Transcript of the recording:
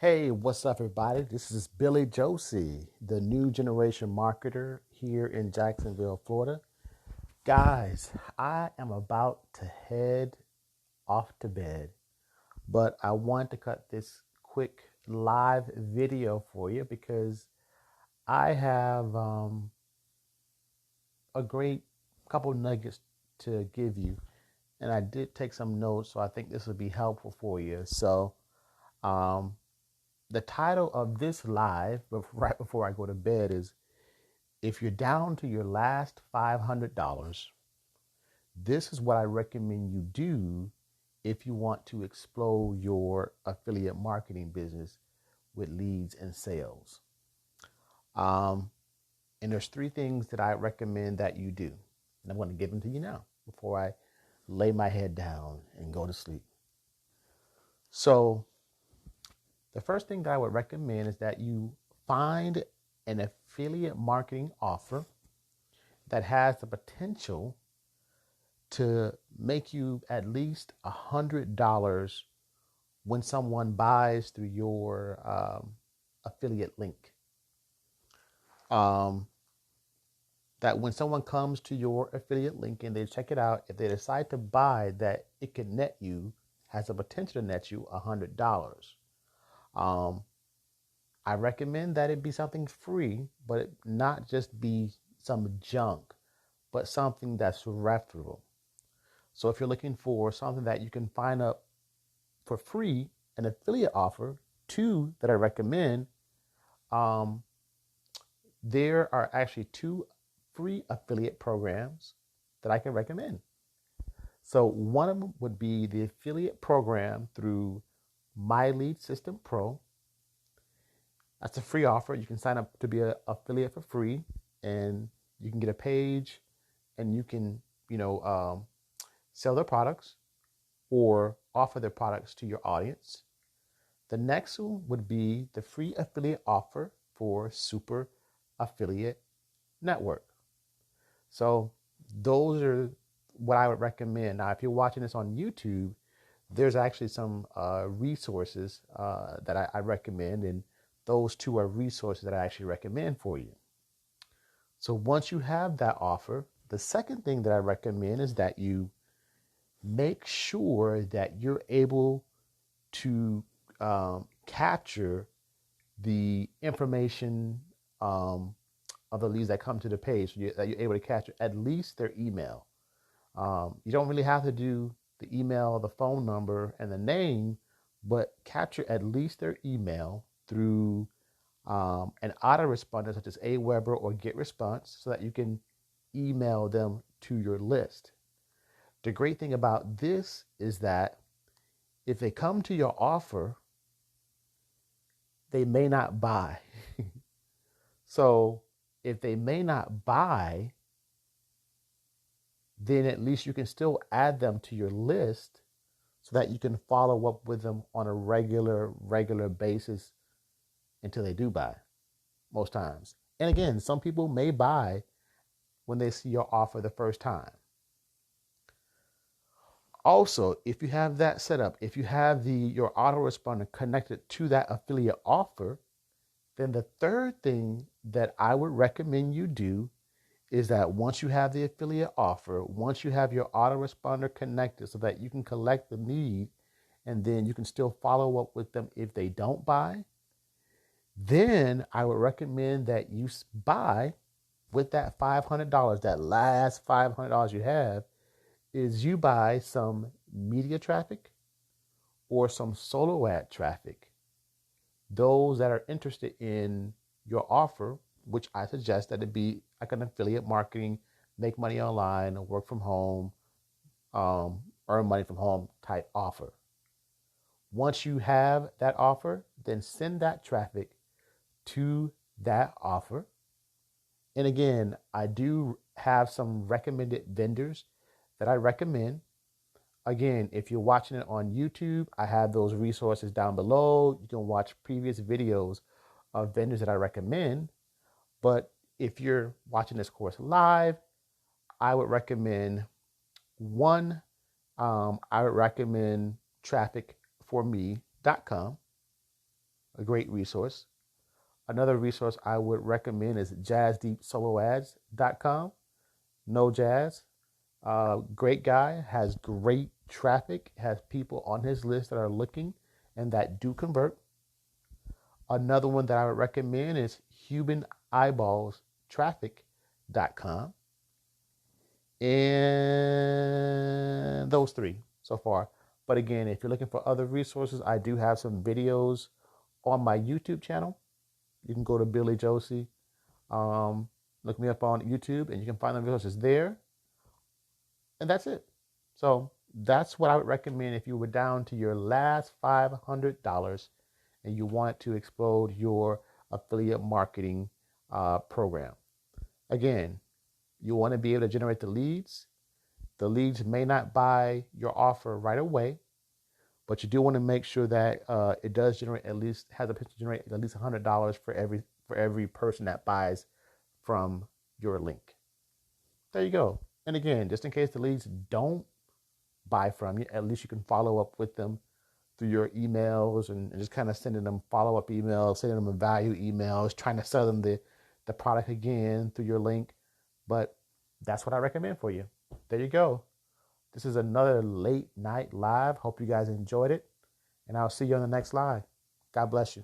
Hey, what's up, everybody? This is Billy Josie, the new generation marketer here in Jacksonville, Florida. Guys, I am about to head off to bed, but I want to cut this quick live video for you because I have a great couple nuggets to give you. And I did take some notes, so I think this will be helpful for you. Um, the title of this live, right before I go to bed, is if you're down to your last $500, this is what I recommend you do if you want to explode your affiliate marketing business with leads and sales. Um, and there's three things that I recommend that you do. And I'm going to give them to you now before I lay my head down and go to sleep. So, the first thing that I would recommend is that you find an affiliate marketing offer that has the potential to make you at least $100 when someone buys through your affiliate link. Um, that when someone comes to your affiliate link and they check it out, if they decide to buy, that it can net you, has the potential to net you $100. Um, I recommend that it be something free, but it not just be some junk, but something that's reputable. So if you're looking for something that you can find up for free, an affiliate offer, two that I recommend, um, there are actually two free affiliate programs that I can recommend. So one of them would be the affiliate program through My Lead System Pro. That's a free offer. You can sign up to be an affiliate for free, and you can get a page, and you can, sell their products or offer their products to your audience. The next one would be the free affiliate offer for Super Affiliate Network. So those are what I would recommend. Now, if you're watching this on YouTube, there's actually some resources that I recommend, and those two are resources that I actually recommend for you. So once you have that offer, the second thing that I recommend is that you make sure that you're able to capture the information of the leads that come to the page, so that you're able to capture at least their email. You don't really have to do the email, the phone number, and the name, but capture at least their email through an autoresponder such as Aweber or GetResponse so that you can email them to your list. The great thing about this is that if they come to your offer, they may not buy. So if they may not buy, then at least you can still add them to your list so that you can follow up with them on a regular basis until they do buy, most times. And again, some people may buy when they see your offer the first time. Also, if you have that set up, if you have your autoresponder connected to that affiliate offer, then the third thing that I would recommend you do is that once you have the affiliate offer, once you have your autoresponder connected so that you can collect the lead and then you can still follow up with them if they don't buy, then I would recommend that you buy with that $500, that last $500 you have, is you buy some media traffic or some solo ad traffic. Those that are interested in your offer, which I suggest that it be like an affiliate marketing, make money online, work from home, earn money from home type offer. Once you have that offer, then send that traffic to that offer. And again, I do have some recommended vendors that I recommend. Again, if you're watching it on YouTube, I have those resources down below. You can watch previous videos of vendors that I recommend. But if you're watching this course live, I would recommend one, I would recommend trafficforme.com. a great resource. Another resource I would recommend is jazzdeepsoloads.com. No Jazz. Great guy, has great traffic, has people on his list that are looking and that do convert. Another one that I would recommend is humaneyeballstraffic.com. And those three so far. But again, if you're looking for other resources, I do have some videos on my YouTube channel. You can go to Billy Josie, look me up on YouTube, and you can find the resources there. And that's it. So that's what I would recommend if you were down to your last $500 and you want to explode your affiliate marketing program. Again, you want to be able to generate the leads. The leads may not buy your offer right away, but you do want to make sure that it does generate has the potential to generate at least $100 for every person that buys from your link. There you go. And again, just in case the leads don't buy from you, at least you can follow up with them through your emails and just kind of sending them follow-up emails, sending them value emails, trying to sell them the product again through your link. But that's what I recommend for you. There you go. This is another late night live. Hope you guys enjoyed it. And I'll see you on the next live. God bless you.